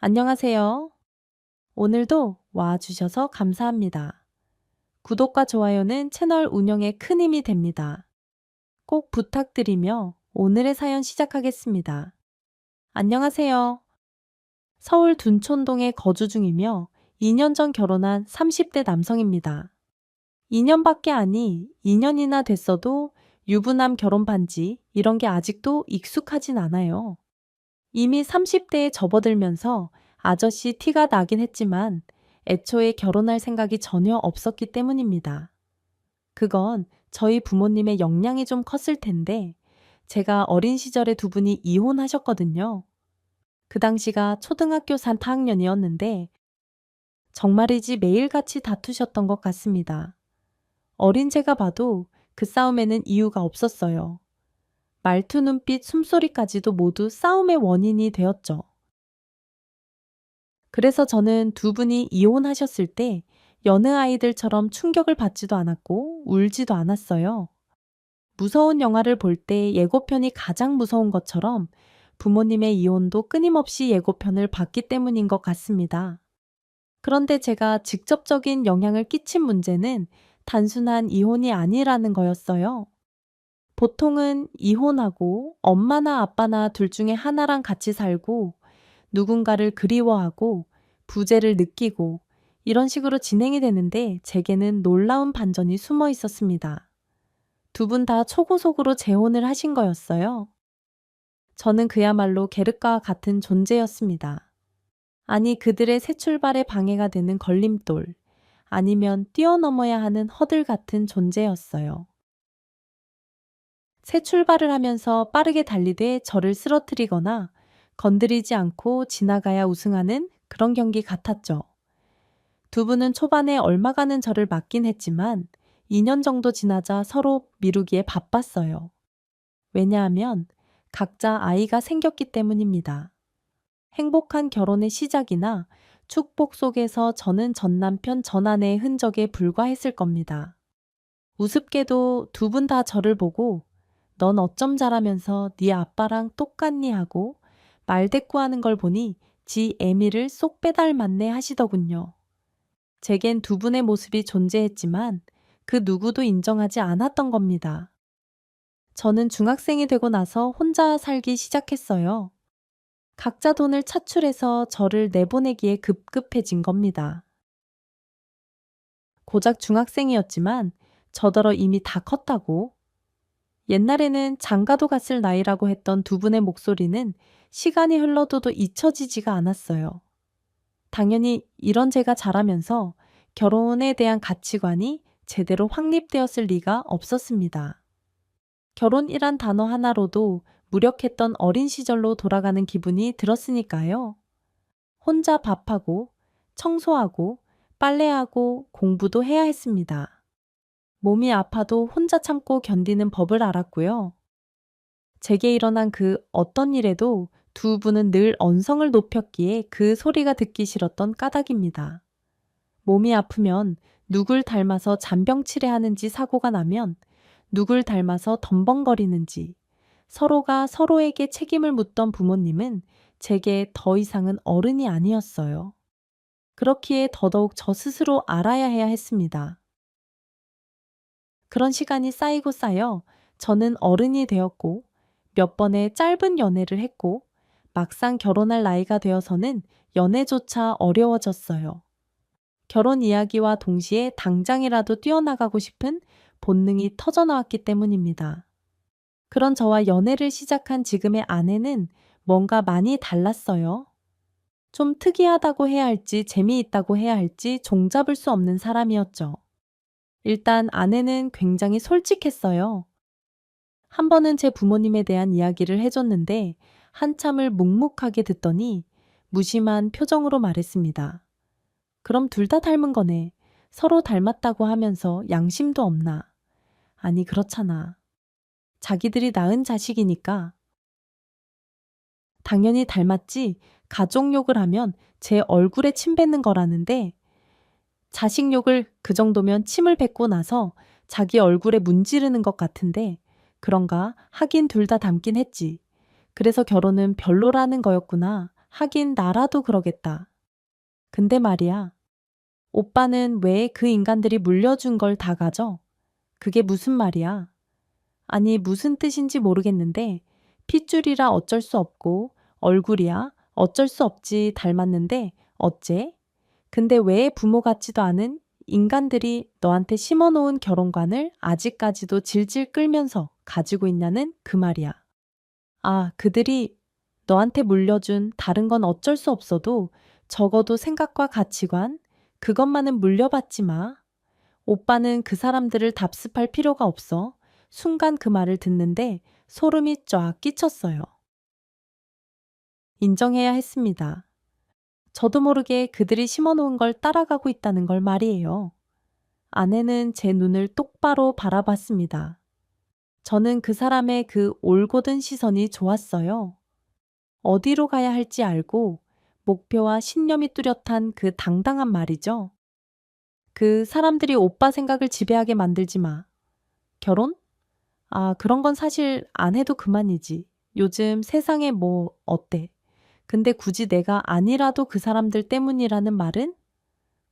안녕하세요. 오늘도 와주셔서 감사합니다. 구독과 좋아요는 채널 운영에 큰 힘이 됩니다. 꼭 부탁드리며 오늘의 사연 시작하겠습니다. 안녕하세요. 서울 둔촌동에 거주 중이며 2년 전 결혼한 30대 남성입니다. 2년밖에 아니 2년이나 됐어도 유부남 결혼 반지 이런 게 아직도 익숙하진 않아요. 이미 30대에 접어들면서 아저씨 티가 나긴 했지만 애초에 결혼할 생각이 전혀 없었기 때문입니다. 그건 저희 부모님의 역량이 좀 컸을 텐데 제가 어린 시절에 두 분이 이혼하셨거든요. 그 당시가 초등학교 4학년이었는데 정말이지 매일같이 다투셨던 것 같습니다. 어린 제가 봐도 그 싸움에는 이유가 없었어요. 말투, 눈빛, 숨소리까지도 모두 싸움의 원인이 되었죠. 그래서 저는 두 분이 이혼하셨을 때 여느 아이들처럼 충격을 받지도 않았고 울지도 않았어요. 무서운 영화를 볼 때 예고편이 가장 무서운 것처럼 부모님의 이혼도 끊임없이 예고편을 봤기 때문인 것 같습니다. 그런데 제가 직접적인 영향을 끼친 문제는 단순한 이혼이 아니라는 거였어요. 보통은 이혼하고 엄마나 아빠나 둘 중에 하나랑 같이 살고 누군가를 그리워하고 부재를 느끼고 이런 식으로 진행이 되는데 제게는 놀라운 반전이 숨어 있었습니다. 두 분 다 초고속으로 재혼을 하신 거였어요. 저는 그야말로 계륵과 같은 존재였습니다. 아니 그들의 새 출발에 방해가 되는 걸림돌, 아니면 뛰어넘어야 하는 허들 같은 존재였어요. 새 출발을 하면서 빠르게 달리되 저를 쓰러뜨리거나 건드리지 않고 지나가야 우승하는 그런 경기 같았죠. 두 분은 초반에 얼마가는 저를 맞긴 했지만 2년 정도 지나자 서로 미루기에 바빴어요. 왜냐하면 각자 아이가 생겼기 때문입니다. 행복한 결혼의 시작이나 축복 속에서 저는 전 남편 전 아내의 흔적에 불과했을 겁니다. 우습게도 두 분 다 저를 보고 넌 어쩜 잘하면서 네 아빠랑 똑같니 하고 말대꾸하는 걸 보니 지 애미를 쏙 빼닮았네 하시더군요. 제겐 두 분의 모습이 존재했지만 그 누구도 인정하지 않았던 겁니다. 저는 중학생이 되고 나서 혼자 살기 시작했어요. 각자 돈을 차출해서 저를 내보내기에 급급해진 겁니다. 고작 중학생이었지만 저더러 이미 다 컸다고. 옛날에는 장가도 갔을 나이라고 했던 두 분의 목소리는 시간이 흘러도 잊혀지지가 않았어요. 당연히 이런 제가 자라면서 결혼에 대한 가치관이 제대로 확립되었을 리가 없었습니다. 결혼이란 단어 하나로도 무력했던 어린 시절로 돌아가는 기분이 들었으니까요. 혼자 밥하고, 청소하고, 빨래하고, 공부도 해야 했습니다. 몸이 아파도 혼자 참고 견디는 법을 알았고요. 제게 일어난 그 어떤 일에도 두 분은 늘 언성을 높였기에 그 소리가 듣기 싫었던 까닭입니다. 몸이 아프면 누굴 닮아서 잔병치레하는지 사고가 나면 누굴 닮아서 덤벙거리는지 서로가 서로에게 책임을 묻던 부모님은 제게 더 이상은 어른이 아니었어요. 그렇기에 더더욱 저 스스로 알아야 해야 했습니다. 그런 시간이 쌓이고 쌓여 저는 어른이 되었고 몇 번의 짧은 연애를 했고 막상 결혼할 나이가 되어서는 연애조차 어려워졌어요. 결혼 이야기와 동시에 당장이라도 뛰어나가고 싶은 본능이 터져나왔기 때문입니다. 그런 저와 연애를 시작한 지금의 아내는 뭔가 많이 달랐어요. 좀 특이하다고 해야 할지 재미있다고 해야 할지 종잡을 수 없는 사람이었죠. 일단 아내는 굉장히 솔직했어요. 한 번은 제 부모님에 대한 이야기를 해줬는데 한참을 묵묵하게 듣더니 무심한 표정으로 말했습니다. 그럼 둘 다 닮은 거네. 서로 닮았다고 하면서 양심도 없나. 아니 그렇잖아. 자기들이 낳은 자식이니까. 당연히 닮았지. 가족욕을 하면 제 얼굴에 침 뱉는 거라는데 자식욕을 그 정도면 침을 뱉고 나서 자기 얼굴에 문지르는 것 같은데 그런가 하긴 둘 다 닮긴 했지. 그래서 결혼은 별로라는 거였구나 하긴 나라도 그러겠다. 근데 말이야. 오빠는 왜 그 인간들이 물려준 걸 다 가져? 그게 무슨 말이야? 아니, 무슨 뜻인지 모르겠는데 핏줄이라 어쩔 수 없고 얼굴이야 어쩔 수 없지 닮았는데 어째? 근데 왜 부모 같지도 않은 인간들이 너한테 심어놓은 결혼관을 아직까지도 질질 끌면서 가지고 있냐는 그 말이야. 아, 그들이 너한테 물려준 다른 건 어쩔 수 없어도 적어도 생각과 가치관, 그것만은 물려받지 마. 오빠는 그 사람들을 답습할 필요가 없어. 순간 그 말을 듣는데 소름이 쫙 끼쳤어요. 인정해야 했습니다. 저도 모르게 그들이 심어놓은 걸 따라가고 있다는 걸 말이에요. 아내는 제 눈을 똑바로 바라봤습니다. 저는 그 사람의 그 올곧은 시선이 좋았어요. 어디로 가야 할지 알고 목표와 신념이 뚜렷한 그 당당한 말이죠. 그 사람들이 오빠 생각을 지배하게 만들지 마. 결혼? 아, 그런 건 사실 안 해도 그만이지. 요즘 세상에 뭐 어때? 근데 굳이 내가 아니라도 그 사람들 때문이라는 말은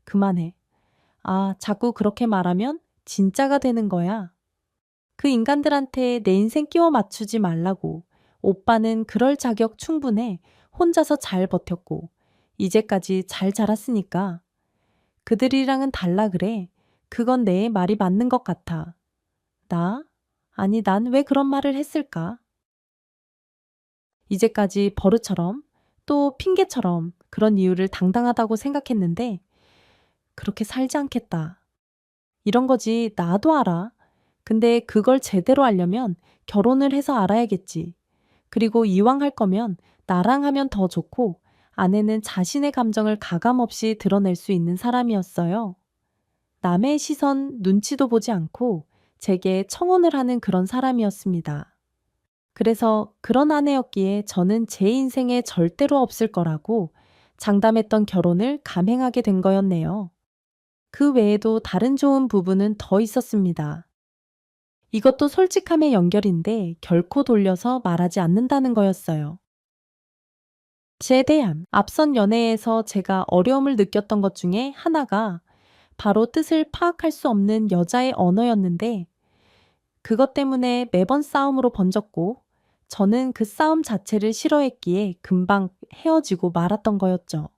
그만해. 아, 자꾸 그렇게 말하면 진짜가 되는 거야. 그 인간들한테 내 인생 끼워 맞추지 말라고. 오빠는 그럴 자격 충분해. 혼자서 잘 버텼고, 이제까지 잘 자랐으니까. 그들이랑은 달라 그래. 그건 내 말이 맞는 것 같아. 나? 아니, 난 왜 그런 말을 했을까? 이제까지 버릇처럼 또 핑계처럼 그런 이유를 당당하다고 생각했는데, 그렇게 살지 않겠다. 이런 거지, 나도 알아. 근데 그걸 제대로 알려면 결혼을 해서 알아야겠지. 그리고 이왕 할 거면 나랑 하면 더 좋고, 아내는 자신의 감정을 가감없이 드러낼 수 있는 사람이었어요. 남의 시선, 눈치도 보지 않고 제게 청혼을 하는 그런 사람이었습니다. 그래서 그런 아내였기에 저는 제 인생에 절대로 없을 거라고 장담했던 결혼을 감행하게 된 거였네요. 그 외에도 다른 좋은 부분은 더 있었습니다. 이것도 솔직함의 연결인데 결코 돌려서 말하지 않는다는 거였어요. 제 대한 앞선 연애에서 제가 어려움을 느꼈던 것 중에 하나가 바로 뜻을 파악할 수 없는 여자의 언어였는데 그것 때문에 매번 싸움으로 번졌고 저는 그 싸움 자체를 싫어했기에 금방 헤어지고 말았던 거였죠.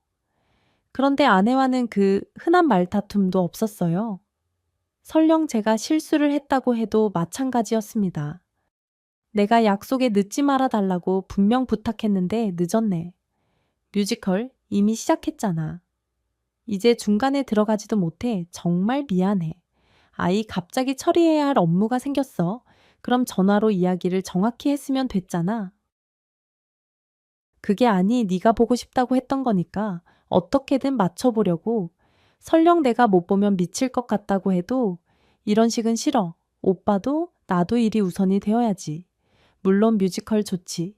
그런데 아내와는 그 흔한 말다툼도 없었어요. 설령 제가 실수를 했다고 해도 마찬가지였습니다. 내가 약속에 늦지 말아 달라고 분명 부탁했는데 늦었네. 뮤지컬 이미 시작했잖아. 이제 중간에 들어가지도 못해 정말 미안해. 아이 갑자기 처리해야 할 업무가 생겼어. 그럼 전화로 이야기를 정확히 했으면 됐잖아. 그게 아니 네가 보고 싶다고 했던 거니까 어떻게든 맞춰보려고. 설령 내가 못 보면 미칠 것 같다고 해도 이런 식은 싫어. 오빠도 나도 일이 우선이 되어야지. 물론 뮤지컬 좋지.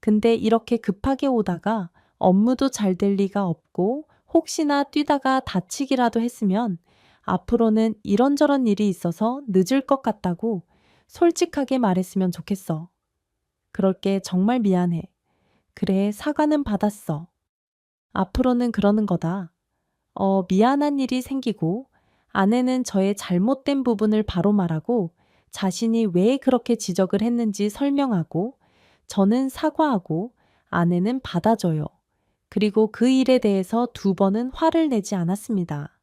근데 이렇게 급하게 오다가 업무도 잘 될 리가 없고 혹시나 뛰다가 다치기라도 했으면 앞으로는 이런저런 일이 있어서 늦을 것 같다고 솔직하게 말했으면 좋겠어. 그럴게 정말 미안해. 그래, 사과는 받았어. 앞으로는 그러는 거다. 미안한 일이 생기고 아내는 저의 잘못된 부분을 바로 말하고 자신이 왜 그렇게 지적을 했는지 설명하고 저는 사과하고 아내는 받아줘요. 그리고 그 일에 대해서 두 번은 화를 내지 않았습니다.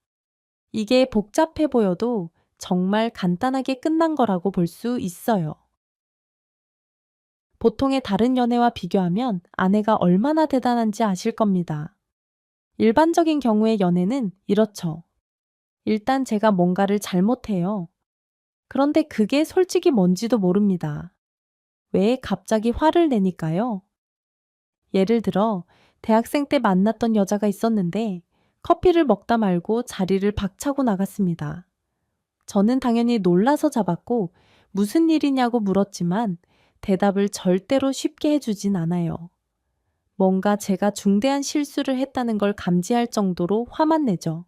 이게 복잡해 보여도 정말 간단하게 끝난 거라고 볼 수 있어요. 보통의 다른 연애와 비교하면 아내가 얼마나 대단한지 아실 겁니다. 일반적인 경우의 연애는 이렇죠. 일단 제가 뭔가를 잘못해요. 그런데 그게 솔직히 뭔지도 모릅니다. 왜 갑자기 화를 내니까요? 예를 들어, 대학생 때 만났던 여자가 있었는데 커피를 먹다 말고 자리를 박차고 나갔습니다. 저는 당연히 놀라서 잡았고 무슨 일이냐고 물었지만 대답을 절대로 쉽게 해주진 않아요. 뭔가 제가 중대한 실수를 했다는 걸 감지할 정도로 화만 내죠.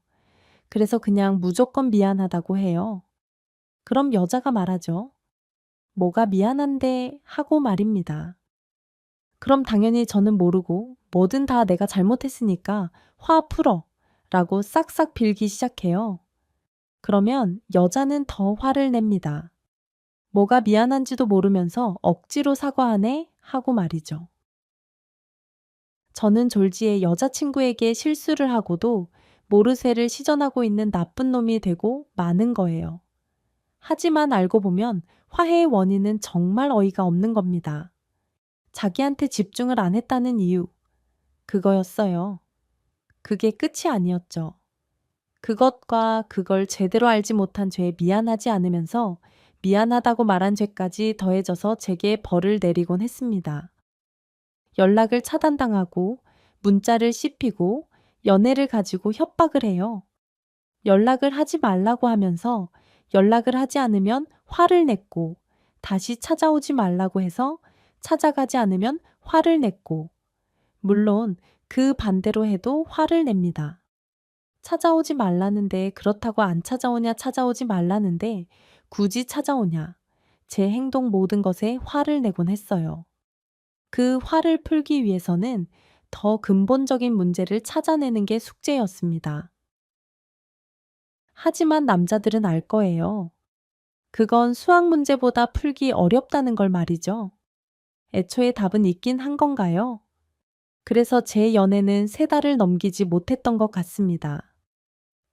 그래서 그냥 무조건 미안하다고 해요. 그럼 여자가 말하죠. 뭐가 미안한데 하고 말입니다. 그럼 당연히 저는 모르고 뭐든 다 내가 잘못했으니까 화 풀어 라고 싹싹 빌기 시작해요. 그러면 여자는 더 화를 냅니다. 뭐가 미안한지도 모르면서 억지로 사과하네 하고 말이죠. 저는 졸지에 여자친구에게 실수를 하고도 모르쇠를 시전하고 있는 나쁜 놈이 되고 마는 거예요. 하지만 알고 보면 화해의 원인은 정말 어이가 없는 겁니다. 자기한테 집중을 안 했다는 이유, 그거였어요. 그게 끝이 아니었죠. 그것과 그걸 제대로 알지 못한 죄에 미안하지 않으면서 미안하다고 말한 죄까지 더해져서 제게 벌을 내리곤 했습니다. 연락을 차단당하고 문자를 씹히고 연애를 가지고 협박을 해요. 연락을 하지 말라고 하면서 연락을 하지 않으면 화를 냈고 다시 찾아오지 말라고 해서 찾아가지 않으면 화를 냈고 물론 그 반대로 해도 화를 냅니다. 찾아오지 말라는데 그렇다고 안 찾아오냐 찾아오지 말라는데 굳이 찾아오냐 제 행동 모든 것에 화를 내곤 했어요. 그 화를 풀기 위해서는 더 근본적인 문제를 찾아내는 게 숙제였습니다. 하지만 남자들은 알 거예요. 그건 수학 문제보다 풀기 어렵다는 걸 말이죠. 애초에 답은 있긴 한 건가요? 그래서 제 연애는 3달을 넘기지 못했던 것 같습니다.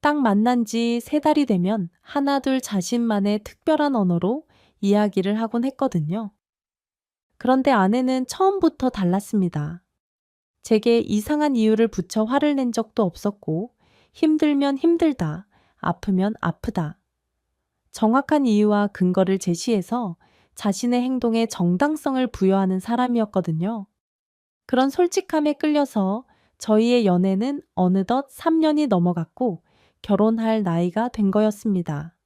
딱 만난 지 3달이 되면 하나둘 자신만의 특별한 언어로 이야기를 하곤 했거든요. 그런데 아내는 처음부터 달랐습니다. 제게 이상한 이유를 붙여 화를 낸 적도 없었고, 힘들면 힘들다, 아프면 아프다. 정확한 이유와 근거를 제시해서 자신의 행동에 정당성을 부여하는 사람이었거든요. 그런 솔직함에 끌려서 저희의 연애는 어느덧 3년이 넘어갔고 결혼할 나이가 된 거였습니다.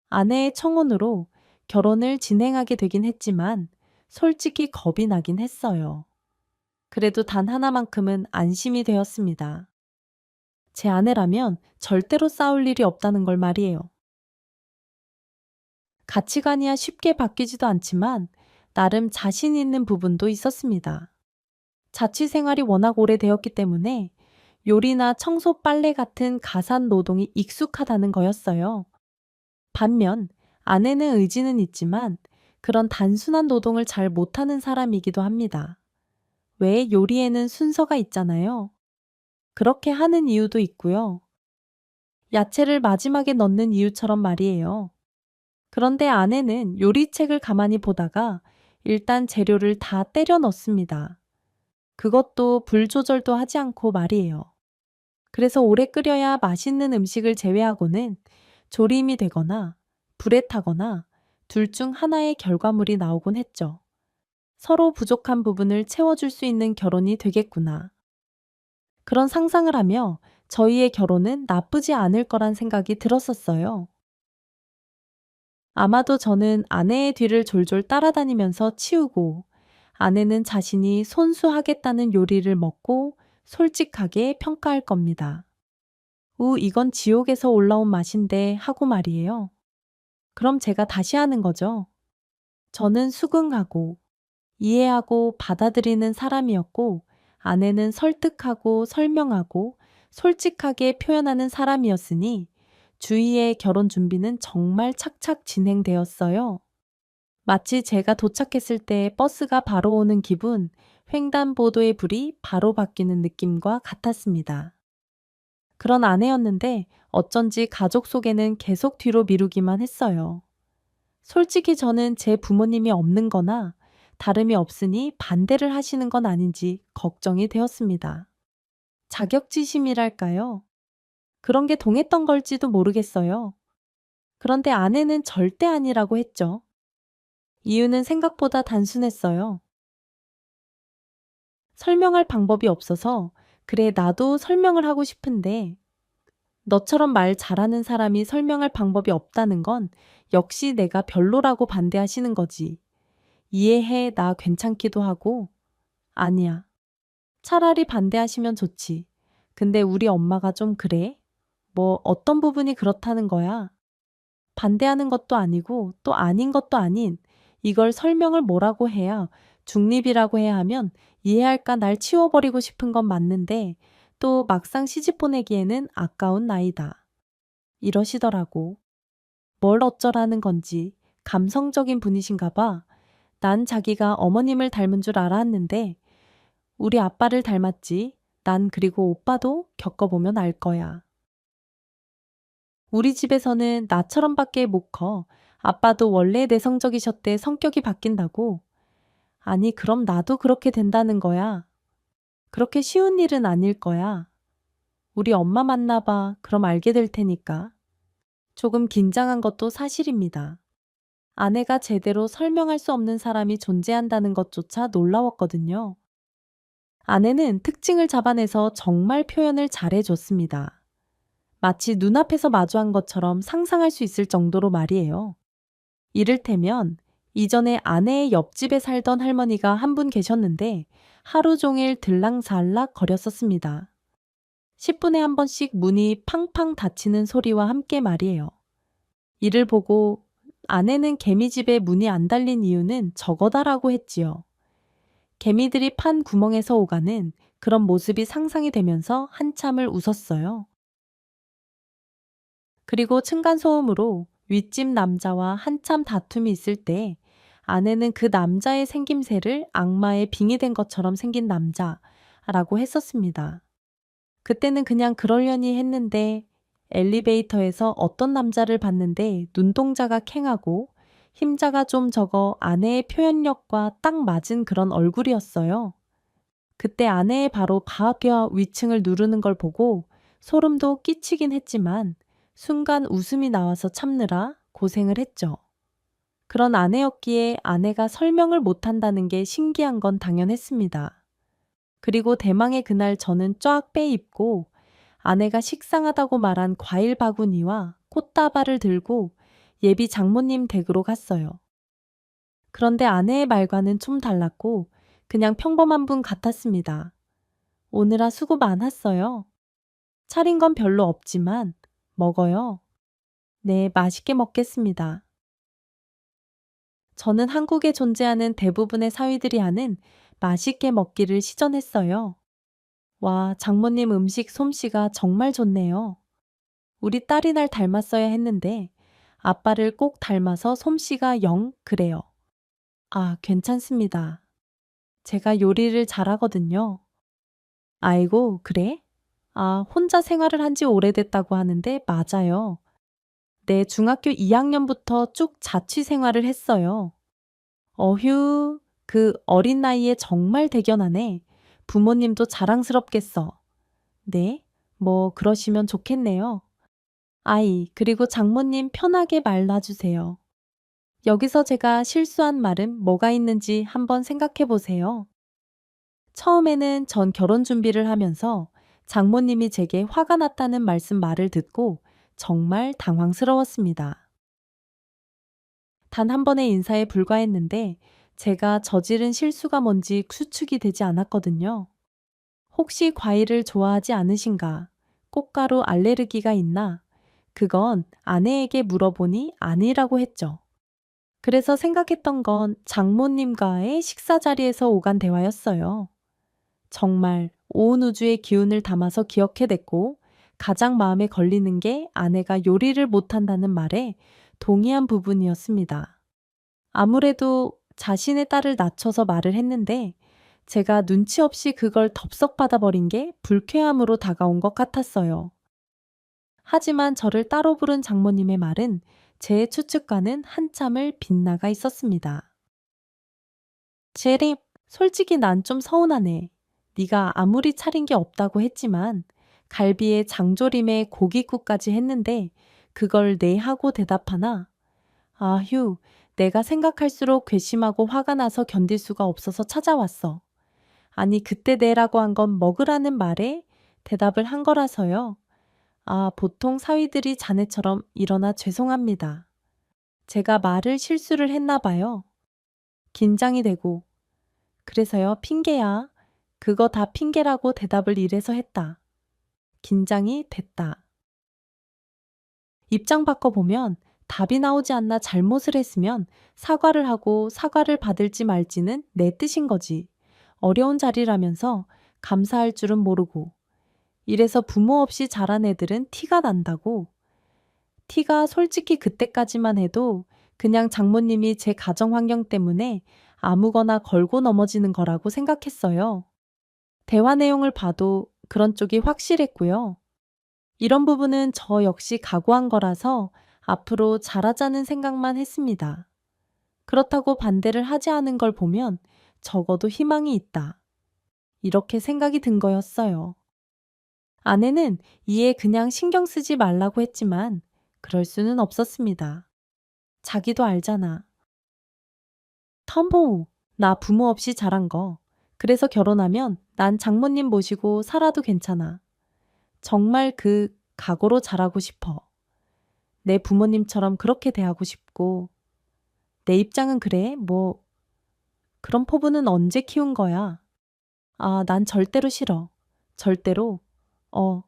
아내의 청혼으로 결혼을 진행하게 되긴 했지만 솔직히 겁이 나긴 했어요. 그래도 단 하나만큼은 안심이 되었습니다. 제 아내라면 절대로 싸울 일이 없다는 걸 말이에요. 가치관이야 쉽게 바뀌지도 않지만 나름 자신 있는 부분도 있었습니다. 자취 생활이 워낙 오래되었기 때문에 요리나 청소 빨래 같은 가산 노동이 익숙하다는 거였어요. 반면 아내는 의지는 있지만 그런 단순한 노동을 잘 못하는 사람이기도 합니다. 왜 요리에는 순서가 있잖아요. 그렇게 하는 이유도 있고요. 야채를 마지막에 넣는 이유처럼 말이에요. 그런데 아내는 요리책을 가만히 보다가 일단 재료를 다 때려 넣습니다. 그것도 불 조절도 하지 않고 말이에요. 그래서 오래 끓여야 맛있는 음식을 제외하고는 조림이 되거나 불에 타거나 둘 중 하나의 결과물이 나오곤 했죠. 서로 부족한 부분을 채워줄 수 있는 결혼이 되겠구나. 그런 상상을 하며 저희의 결혼은 나쁘지 않을 거란 생각이 들었었어요. 아마도 저는 아내의 뒤를 졸졸 따라다니면서 치우고 아내는 자신이 손수하겠다는 요리를 먹고 솔직하게 평가할 겁니다. 이건 지옥에서 올라온 맛인데 하고 말이에요. 그럼 제가 다시 하는 거죠. 저는 수긍하고 이해하고 받아들이는 사람이었고 아내는 설득하고 설명하고 솔직하게 표현하는 사람이었으니 주희의 결혼 준비는 정말 착착 진행되었어요. 마치 제가 도착했을 때 버스가 바로 오는 기분, 횡단보도의 불이 바로 바뀌는 느낌과 같았습니다. 그런 아내였는데 어쩐지 가족 속에는 계속 뒤로 미루기만 했어요. 솔직히 저는 제 부모님이 없는 거나 다름이 없으니 반대를 하시는 건 아닌지 걱정이 되었습니다. 자격지심이랄까요? 그런 게 동했던 걸지도 모르겠어요. 그런데 아내는 절대 아니라고 했죠. 이유는 생각보다 단순했어요. 설명할 방법이 없어서 그래 나도 설명을 하고 싶은데 너처럼 말 잘하는 사람이 설명할 방법이 없다는 건 역시 내가 별로라고 반대하시는 거지. 이해해 나 괜찮기도 하고 아니야. 차라리 반대하시면 좋지. 근데 우리 엄마가 좀 그래? 뭐 어떤 부분이 그렇다는 거야? 반대하는 것도 아니고 또 아닌 것도 아닌 이걸 설명을 뭐라고 해야 중립이라고 해야 하면 이해할까 날 치워버리고 싶은 건 맞는데 또 막상 시집 보내기에는 아까운 나이다. 이러시더라고. 뭘 어쩌라는 건지 감성적인 분이신가 봐. 난 자기가 어머님을 닮은 줄 알았는데 우리 아빠를 닮았지. 난 그리고 오빠도 겪어보면 알 거야. 우리 집에서는 나처럼밖에 못 커. 아빠도 원래 내성적이셨대 성격이 바뀐다고. 아니, 그럼 나도 그렇게 된다는 거야. 그렇게 쉬운 일은 아닐 거야. 우리 엄마 만나봐. 그럼 알게 될 테니까. 조금 긴장한 것도 사실입니다. 아내가 제대로 설명할 수 없는 사람이 존재한다는 것조차 놀라웠거든요. 아내는 특징을 잡아내서 정말 표현을 잘해줬습니다. 마치 눈앞에서 마주한 것처럼 상상할 수 있을 정도로 말이에요. 이를테면 이전에 아내의 옆집에 살던 할머니가 한 분 계셨는데 하루 종일 들락살락 거렸었습니다. 10분에 한 번씩 문이 팡팡 닫히는 소리와 함께 말이에요. 이를 보고 아내는 개미집에 문이 안 달린 이유는 저거다라고 했지요. 개미들이 판 구멍에서 오가는 그런 모습이 상상이 되면서 한참을 웃었어요. 그리고 층간소음으로 윗집 남자와 한참 다툼이 있을 때 아내는 그 남자의 생김새를 악마의 빙의 된 것처럼 생긴 남자라고 했었습니다. 그때는 그냥 그러려니 했는데 엘리베이터에서 어떤 남자를 봤는데 눈동자가 캥하고 힘자가 좀 적어 아내의 표현력과 딱 맞은 그런 얼굴이었어요. 그때 아내의 바로 바뀌어 위층을 누르는 걸 보고 소름도 끼치긴 했지만 순간 웃음이 나와서 참느라 고생을 했죠. 그런 아내였기에 아내가 설명을 못한다는 게 신기한 건 당연했습니다. 그리고 대망의 그날 저는 쫙 빼입고 아내가 식상하다고 말한 과일 바구니와 꽃다발을 들고 예비 장모님 댁으로 갔어요. 그런데 아내의 말과는 좀 달랐고 그냥 평범한 분 같았습니다. 오느라 수고 많았어요. 차린 건 별로 없지만 먹어요. 네, 맛있게 먹겠습니다. 저는 한국에 존재하는 대부분의 사위들이 하는 맛있게 먹기를 시전했어요. 와, 장모님 음식 솜씨가 정말 좋네요. 우리 딸이 날 닮았어야 했는데 아빠를 꼭 닮아서 솜씨가 영 그래요. 아, 괜찮습니다. 제가 요리를 잘하거든요. 아이고, 그래? 아, 혼자 생활을 한지 오래됐다고 하는데 맞아요. 네, 중학교 2학년부터 쭉 자취 생활을 했어요. 어휴, 그 어린 나이에 정말 대견하네. 부모님도 자랑스럽겠어. 네, 뭐 그러시면 좋겠네요. 아이, 그리고 장모님 편하게 말 놔주세요. 여기서 제가 실수한 말은 뭐가 있는지 한번 생각해 보세요. 처음에는 전 결혼 준비를 하면서 장모님이 제게 화가 났다는 말을 듣고 정말 당황스러웠습니다. 단 한 번의 인사에 불과했는데 제가 저지른 실수가 뭔지 추측이 되지 않았거든요. 혹시 과일을 좋아하지 않으신가? 꽃가루 알레르기가 있나? 그건 아내에게 물어보니 아니라고 했죠. 그래서 생각했던 건 장모님과의 식사 자리에서 오간 대화였어요. 정말 온 우주의 기운을 담아서 기억해냈고 가장 마음에 걸리는 게 아내가 요리를 못한다는 말에 동의한 부분이었습니다. 아무래도 자신의 딸을 낮춰서 말을 했는데 제가 눈치 없이 그걸 덥석 받아버린 게 불쾌함으로 다가온 것 같았어요. 하지만 저를 따로 부른 장모님의 말은 제 추측과는 한참을 빗나가 있었습니다. 제리, 솔직히 난 좀 서운하네. 네가 아무리 차린 게 없다고 했지만 갈비에 장조림에 고깃국까지 했는데 그걸 네 하고 대답하나? 아휴, 내가 생각할수록 괘씸하고 화가 나서 견딜 수가 없어서 찾아왔어. 아니, 그때 내라고 한 건 먹으라는 말에 대답을 한 거라서요. 아, 보통 사위들이 자네처럼 일어나 죄송합니다. 제가 말을 실수를 했나 봐요. 긴장이 되고. 그래서요, 핑계야. 그거 다 핑계라고 대답을 이래서 했다. 긴장이 됐다. 입장 바꿔보면 답이 나오지 않나 잘못을 했으면 사과를 하고 사과를 받을지 말지는 내 뜻인 거지. 어려운 자리라면서 감사할 줄은 모르고 이래서 부모 없이 자란 애들은 티가 난다고. 티가 솔직히 그때까지만 해도 그냥 장모님이 제 가정 환경 때문에 아무거나 걸고 넘어지는 거라고 생각했어요. 대화 내용을 봐도 그런 쪽이 확실했고요. 이런 부분은 저 역시 각오한 거라서 앞으로 잘하자는 생각만 했습니다. 그렇다고 반대를 하지 않은 걸 보면 적어도 희망이 있다. 이렇게 생각이 든 거였어요. 아내는 이에 그냥 신경 쓰지 말라고 했지만 그럴 수는 없었습니다. 자기도 알잖아. 텀보, 나 부모 없이 자란 거. 그래서 결혼하면 난 장모님 모시고 살아도 괜찮아. 정말 그 각오로 자라고 싶어. 내 부모님처럼 그렇게 대하고 싶고. 내 입장은 그래, 뭐. 그런 포부는 언제 키운 거야? 아, 난 절대로 싫어. 절대로. 어,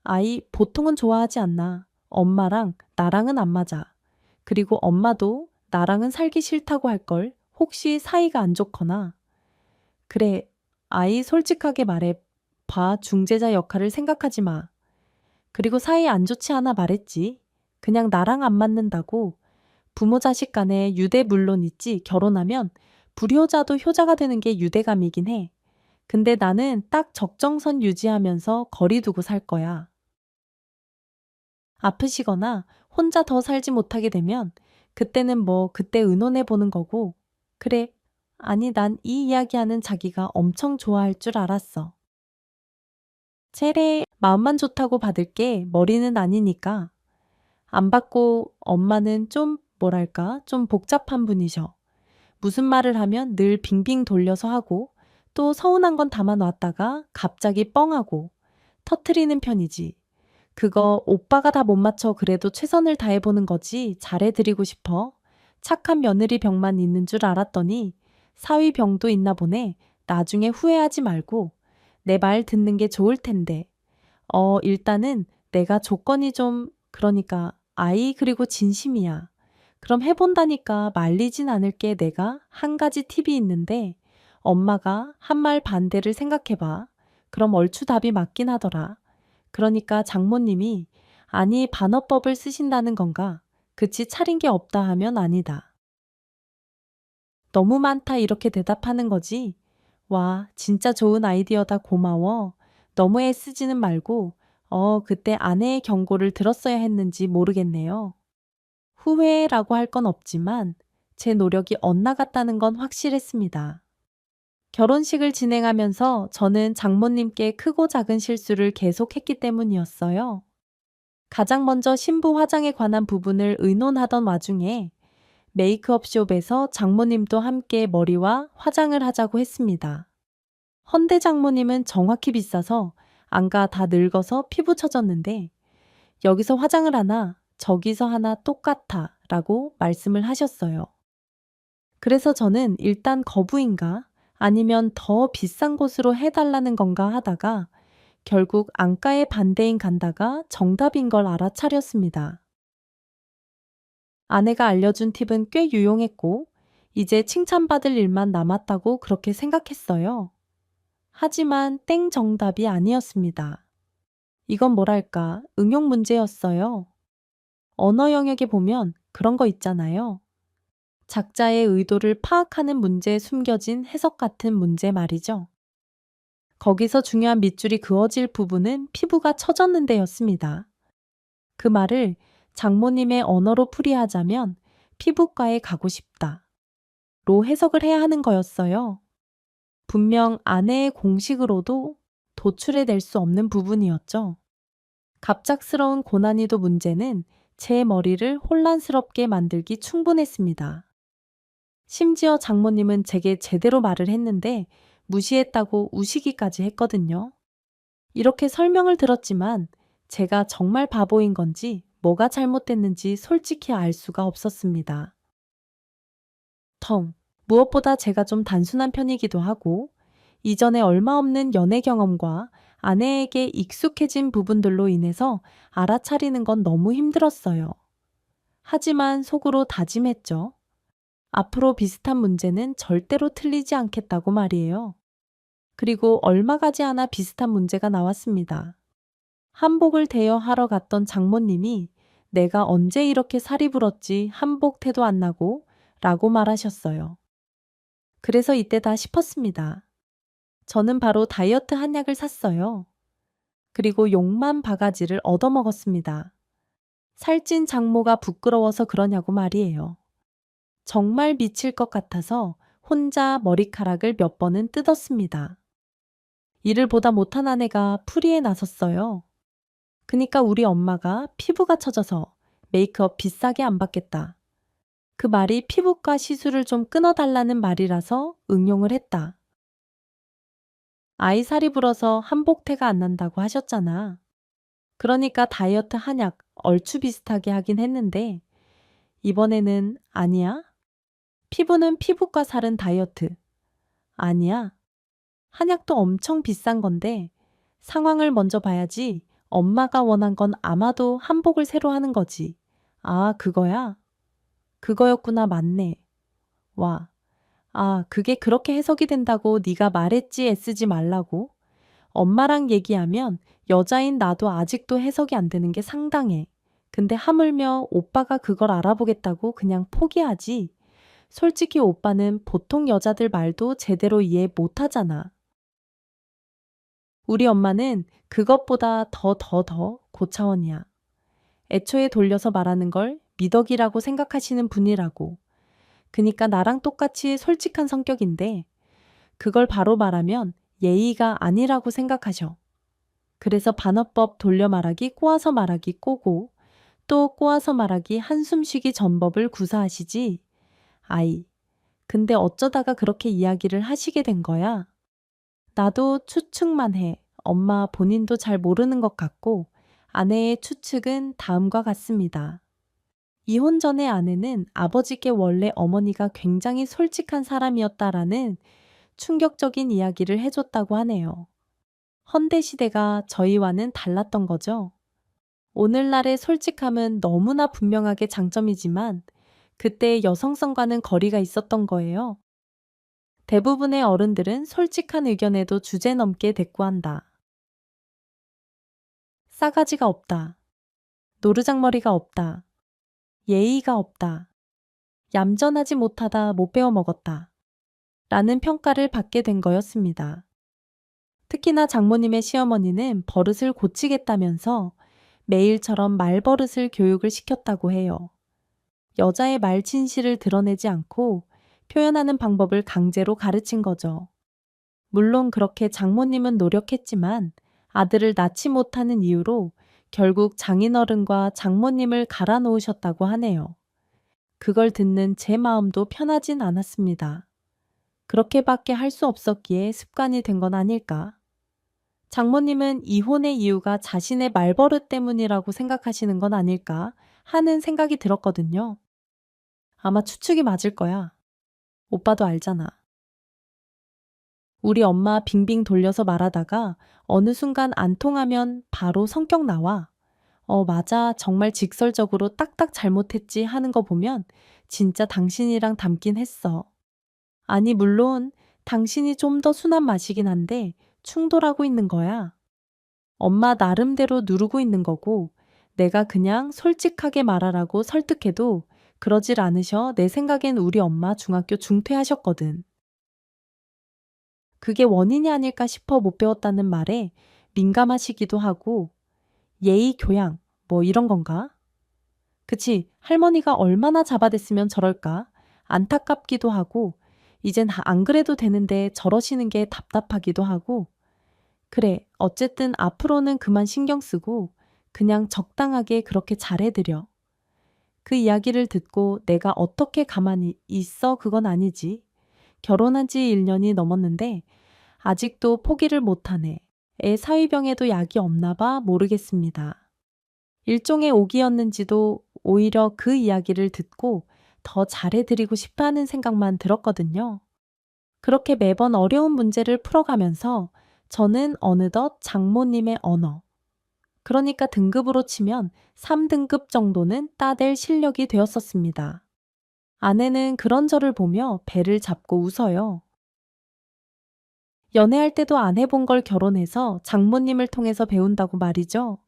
아이 보통은 좋아하지 않나. 엄마랑 나랑은 안 맞아. 그리고 엄마도 나랑은 살기 싫다고 할걸. 혹시 사이가 안 좋거나. 그래, 아이 솔직하게 말해. 봐, 중재자 역할을 생각하지 마. 그리고 사이 안 좋지 않아 말했지. 그냥 나랑 안 맞는다고. 부모 자식 간에 유대 물론 있지. 결혼하면 불효자도 효자가 되는 게 유대감이긴 해. 근데 나는 딱 적정선 유지하면서 거리 두고 살 거야. 아프시거나 혼자 더 살지 못하게 되면 그때는 뭐 그때 의논해 보는 거고. 그래. 아니 난 이 이야기하는 자기가 엄청 좋아할 줄 알았어. 체레 마음만 좋다고 받을게 머리는 아니니까. 안 받고 엄마는 좀 뭐랄까 좀 복잡한 분이셔. 무슨 말을 하면 늘 빙빙 돌려서 하고 또 서운한 건 담아 놨다가 갑자기 뻥하고 터트리는 편이지. 그거 오빠가 다 못 맞춰 그래도 최선을 다해보는 거지 잘해드리고 싶어. 착한 며느리 병만 있는 줄 알았더니 사위 병도 있나 보네. 나중에 후회하지 말고 내 말 듣는 게 좋을 텐데. 일단은 내가 조건이 좀 그러니까 아이 그리고 진심이야. 그럼 해본다니까 말리진 않을게. 내가 한 가지 팁이 있는데 엄마가 한 말 반대를 생각해봐. 그럼 얼추 답이 맞긴 하더라. 그러니까 장모님이 아니 반어법을 쓰신다는 건가? 그치 차린 게 없다 하면 아니다. 너무 많다 이렇게 대답하는 거지. 와 진짜 좋은 아이디어다 고마워. 너무 애쓰지는 말고 그때 아내의 경고를 들었어야 했는지 모르겠네요. 후회라고 할 건 없지만 제 노력이 엇나갔다는 건 확실했습니다. 결혼식을 진행하면서 저는 장모님께 크고 작은 실수를 계속했기 때문이었어요. 가장 먼저 신부 화장에 관한 부분을 의논하던 와중에 메이크업숍에서 장모님도 함께 머리와 화장을 하자고 했습니다. 헌데 장모님은 정확히 비싸서 안가 다 늙어서 피부 처졌는데 여기서 화장을 하나 저기서 하나 똑같아 라고 말씀을 하셨어요. 그래서 저는 일단 거부인가 아니면 더 비싼 곳으로 해달라는 건가 하다가 결국 안가의 반대인 간다가 정답인 걸 알아차렸습니다. 아내가 알려준 팁은 꽤 유용했고 이제 칭찬받을 일만 남았다고 그렇게 생각했어요. 하지만 땡 정답이 아니었습니다. 이건 뭐랄까 응용 문제였어요. 언어 영역에 보면 그런 거 있잖아요. 작자의 의도를 파악하는 문제에 숨겨진 해석 같은 문제 말이죠. 거기서 중요한 밑줄이 그어질 부분은 피부가 처졌는데였습니다. 그 말을 장모님의 언어로 풀이하자면 피부과에 가고 싶다. 로 해석을 해야 하는 거였어요. 분명 아내의 공식으로도 도출해낼 수 없는 부분이었죠. 갑작스러운 고난이도 문제는 제 머리를 혼란스럽게 만들기 충분했습니다. 심지어 장모님은 제게 제대로 말을 했는데 무시했다고 우시기까지 했거든요. 이렇게 설명을 들었지만 제가 정말 바보인 건지 뭐가 잘못됐는지 솔직히 알 수가 없었습니다. 무엇보다 제가 좀 단순한 편이기도 하고 이전에 얼마 없는 연애 경험과 아내에게 익숙해진 부분들로 인해서 알아차리는 건 너무 힘들었어요. 하지만 속으로 다짐했죠. 앞으로 비슷한 문제는 절대로 틀리지 않겠다고 말이에요. 그리고 얼마 가지 않아 비슷한 문제가 나왔습니다. 한복을 대여하러 갔던 장모님이 내가 언제 이렇게 살이 불었지 한복 태도 안 나고 라고 말하셨어요. 그래서 이때다 싶었습니다. 저는 바로 다이어트 한약을 샀어요. 그리고 욕만 바가지를 얻어먹었습니다. 살찐 장모가 부끄러워서 그러냐고 말이에요. 정말 미칠 것 같아서 혼자 머리카락을 몇 번은 뜯었습니다. 일을 보다 못한 아내가 풀이에 나섰어요. 그니까 우리 엄마가 피부가 처져서 메이크업 비싸게 안 받겠다. 그 말이 피부과 시술을 좀 끊어달라는 말이라서 응용을 했다. 아이 살이 불어서 한복태가 안 난다고 하셨잖아. 그러니까 다이어트 한약 얼추 비슷하게 하긴 했는데 이번에는 아니야? 피부는 피부과 살은 다이어트. 아니야. 한약도 엄청 비싼 건데 상황을 먼저 봐야지 엄마가 원한 건 아마도 한복을 새로 하는 거지. 아, 그거야? 그거였구나. 맞네. 와. 아, 그게 그렇게 해석이 된다고 네가 말했지 애쓰지 말라고. 엄마랑 얘기하면 여자인 나도 아직도 해석이 안 되는 게 상당해. 근데 하물며 오빠가 그걸 알아보겠다고 그냥 포기하지. 솔직히 오빠는 보통 여자들 말도 제대로 이해 못 하잖아. 우리 엄마는 그것보다 더 고차원이야. 애초에 돌려서 말하는 걸 미덕이라고 생각하시는 분이라고. 그니까 나랑 똑같이 솔직한 성격인데 그걸 바로 말하면 예의가 아니라고 생각하셔. 그래서 반어법 돌려 말하기, 꼬아서 말하기 꼬고 또 꼬아서 말하기 한숨 쉬기 전법을 구사하시지. 아이, 근데 어쩌다가 그렇게 이야기를 하시게 된 거야? 나도 추측만 해. 엄마 본인도 잘 모르는 것 같고 아내의 추측은 다음과 같습니다. 이혼 전의 아내는 아버지께 원래 어머니가 굉장히 솔직한 사람이었다라는 충격적인 이야기를 해줬다고 하네요. 헌데 시대가 저희와는 달랐던 거죠. 오늘날의 솔직함은 너무나 분명하게 장점이지만 그때의 여성성과는 거리가 있었던 거예요. 대부분의 어른들은 솔직한 의견에도 주제넘게 대꾸한다. 싸가지가 없다. 노르장머리가 없다. 예의가 없다. 얌전하지 못하다 못 배워 먹었다. 라는 평가를 받게 된 거였습니다. 특히나 장모님의 시어머니는 버릇을 고치겠다면서 매일처럼 말버릇을 교육을 시켰다고 해요. 여자의 말진실을 드러내지 않고 표현하는 방법을 강제로 가르친 거죠. 물론 그렇게 장모님은 노력했지만 아들을 낳지 못하는 이유로 결국 장인어른과 장모님을 갈아 놓으셨다고 하네요. 그걸 듣는 제 마음도 편하진 않았습니다. 그렇게밖에 할 수 없었기에 습관이 된 건 아닐까? 장모님은 이혼의 이유가 자신의 말버릇 때문이라고 생각하시는 건 아닐까 하는 생각이 들었거든요. 아마 추측이 맞을 거야. 오빠도 알잖아. 우리 엄마 빙빙 돌려서 말하다가 어느 순간 안 통하면 바로 성격 나와. 맞아. 정말 직설적으로 딱딱 잘못했지 하는 거 보면 진짜 당신이랑 닮긴 했어. 아니, 물론 당신이 좀 더 순한 맛이긴 한데 충돌하고 있는 거야. 엄마 나름대로 누르고 있는 거고 내가 그냥 솔직하게 말하라고 설득해도 그러질 않으셔. 내 생각엔 우리 엄마 중학교 중퇴하셨거든. 그게 원인이 아닐까 싶어 못 배웠다는 말에 민감하시기도 하고 예의 교양 뭐 이런 건가? 그치, 할머니가 얼마나 잡아댔으면 저럴까? 안타깝기도 하고 이젠 안 그래도 되는데 저러시는 게 답답하기도 하고 그래, 어쨌든 앞으로는 그만 신경 쓰고 그냥 적당하게 그렇게 잘해드려. 그 이야기를 듣고 내가 어떻게 가만히 있어 그건 아니지. 결혼한 지 1년이 넘었는데 아직도 포기를 못하네. 애 사위병에도 약이 없나 봐 모르겠습니다. 일종의 오기였는지도 오히려 그 이야기를 듣고 더 잘해드리고 싶어 하는 생각만 들었거든요. 그렇게 매번 어려운 문제를 풀어가면서 저는 어느덧 장모님의 언어, 그러니까 등급으로 치면 3등급 정도는 따댈 실력이 되었었습니다. 아내는 그런 저를 보며 배를 잡고 웃어요. 연애할 때도 안 해본 걸 결혼해서 장모님을 통해서 배운다고 말이죠.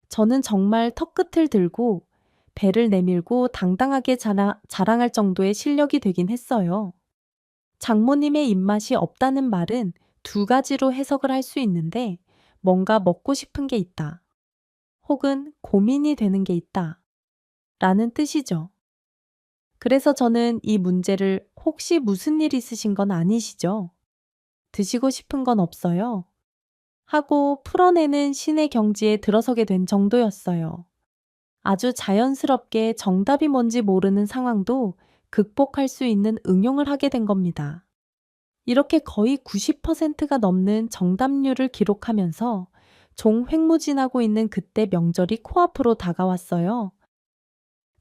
저는 정말 턱끝을 들고 배를 내밀고 당당하게 자랑할 정도의 실력이 되긴 했어요. 장모님의 입맛이 없다는 말은 두 가지로 해석을 할 수 있는데 뭔가 먹고 싶은 게 있다. 혹은 고민이 되는 게 있다. 라는 뜻이죠. 그래서 저는 이 문제를 혹시 무슨 일 있으신 건 아니시죠? 드시고 싶은 건 없어요? 하고 풀어내는 신의 경지에 들어서게 된 정도였어요. 아주 자연스럽게 정답이 뭔지 모르는 상황도 극복할 수 있는 응용을 하게 된 겁니다. 이렇게 거의 90%가 넘는 정답률을 기록하면서 종횡무진하고 있는 그때 명절이 코앞으로 다가왔어요.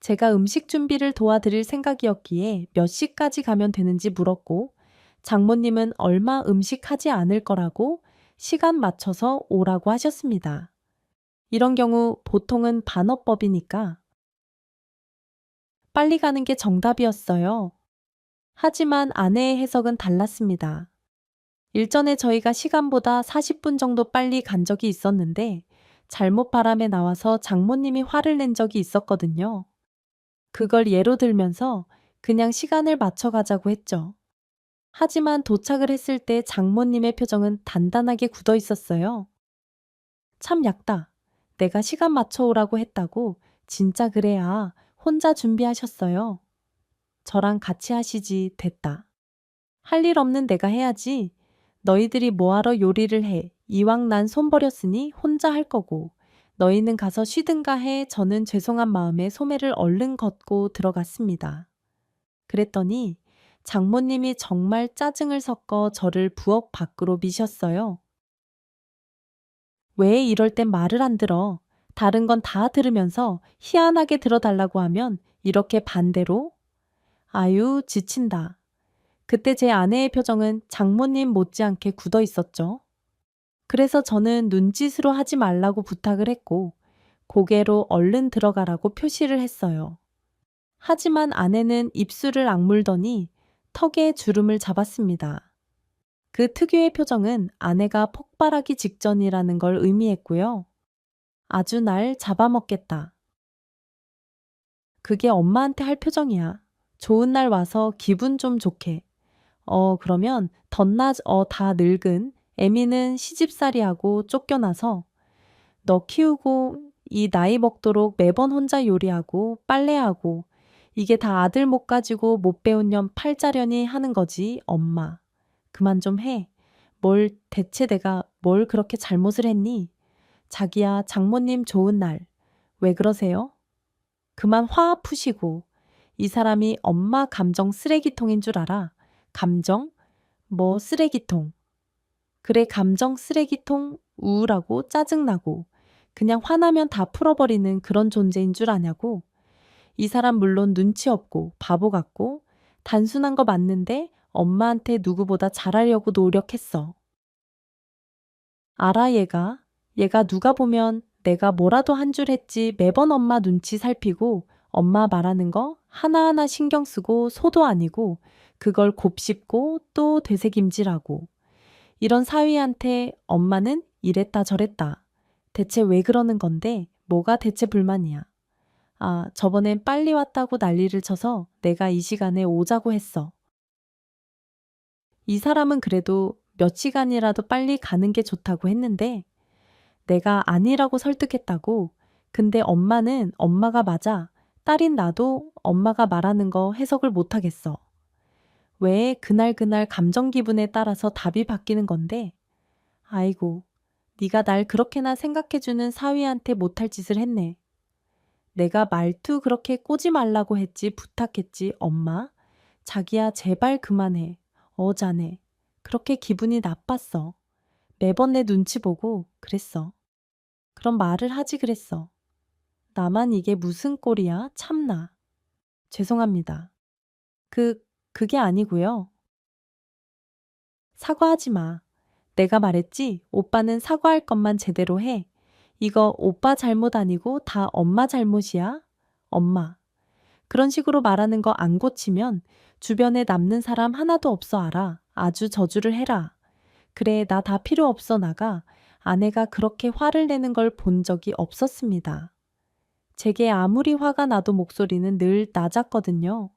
제가 음식 준비를 도와드릴 생각이었기에 몇 시까지 가면 되는지 물었고, 장모님은 얼마 음식하지 않을 거라고 시간 맞춰서 오라고 하셨습니다. 이런 경우 보통은 반어법이니까 빨리 가는 게 정답이었어요. 하지만 아내의 해석은 달랐습니다. 일전에 저희가 시간보다 40분 정도 빨리 간 적이 있었는데 잘못 바람에 나와서 장모님이 화를 낸 적이 있었거든요. 그걸 예로 들면서 그냥 시간을 맞춰 가자고 했죠. 하지만 도착을 했을 때 장모님의 표정은 단단하게 굳어 있었어요. 참 얕다. 내가 시간 맞춰 오라고 했다고 진짜 그래야 혼자 준비하셨어요. 저랑 같이 하시지 됐다. 할 일 없는 내가 해야지. 너희들이 뭐하러 요리를 해. 이왕 난 손 버렸으니 혼자 할 거고. 너희는 가서 쉬든가 해. 저는 죄송한 마음에 소매를 얼른 걷고 들어갔습니다. 그랬더니 장모님이 정말 짜증을 섞어 저를 부엌 밖으로 미셨어요. 왜 이럴 땐 말을 안 들어? 다른 건 다 들으면서 희한하게 들어달라고 하면 이렇게 반대로? 아유, 지친다. 그때 제 아내의 표정은 장모님 못지않게 굳어 있었죠. 그래서 저는 눈짓으로 하지 말라고 부탁을 했고, 고개로 얼른 들어가라고 표시를 했어요. 하지만 아내는 입술을 악물더니 턱에 주름을 잡았습니다. 그 특유의 표정은 아내가 폭발하기 직전이라는 걸 의미했고요. 아주 날 잡아먹겠다. 그게 엄마한테 할 표정이야. 좋은 날 와서 기분 좀 좋게. 그러면 덧낮 다 늙은 애미는 시집살이하고 쫓겨나서 너 키우고 이 나이 먹도록 매번 혼자 요리하고 빨래하고 이게 다 아들 못 가지고 못 배운 년 팔자려니 하는 거지, 엄마. 그만 좀 해. 대체 내가 뭘 그렇게 잘못을 했니? 자기야, 장모님 좋은 날. 왜 그러세요? 그만 화 푸시고. 이 사람이 엄마 감정 쓰레기통인 줄 알아. 감정? 뭐 쓰레기통. 그래 감정 쓰레기통 우울하고 짜증나고 그냥 화나면 다 풀어버리는 그런 존재인 줄 아냐고. 이 사람 물론 눈치 없고 바보 같고 단순한 거 맞는데 엄마한테 누구보다 잘하려고 노력했어. 알아 얘가 누가 보면 내가 뭐라도 한 줄 했지 매번 엄마 눈치 살피고 엄마 말하는 거 하나하나 신경 쓰고 소도 아니고 그걸 곱씹고 또 되새김질하고 이런 사위한테 엄마는 이랬다 저랬다. 대체 왜 그러는 건데 뭐가 대체 불만이야. 아, 저번엔 빨리 왔다고 난리를 쳐서 내가 이 시간에 오자고 했어. 이 사람은 그래도 몇 시간이라도 빨리 가는 게 좋다고 했는데 내가 아니라고 설득했다고. 근데 엄마는 엄마가 맞아. 딸인 나도 엄마가 말하는 거 해석을 못하겠어. 왜 그날 감정 기분에 따라서 답이 바뀌는 건데? 아이고, 네가 날 그렇게나 생각해주는 사위한테 못할 짓을 했네. 내가 말투 그렇게 꼬지 말라고 했지 부탁했지 엄마. 자기야 제발 그만해. 자네. 그렇게 기분이 나빴어. 매번 내 눈치 보고 그랬어. 그럼 말을 하지 그랬어. 나만 이게 무슨 꼴이야? 참나. 죄송합니다. 그게 아니고요. 사과하지 마. 내가 말했지? 오빠는 사과할 것만 제대로 해. 이거 오빠 잘못 아니고 다 엄마 잘못이야? 엄마. 그런 식으로 말하는 거 안 고치면 주변에 남는 사람 하나도 없어 알아. 아주 저주를 해라. 그래, 나 다 필요 없어 나가 아내가 그렇게 화를 내는 걸 본 적이 없었습니다. 제게 아무리 화가 나도 목소리는 늘 낮았거든요.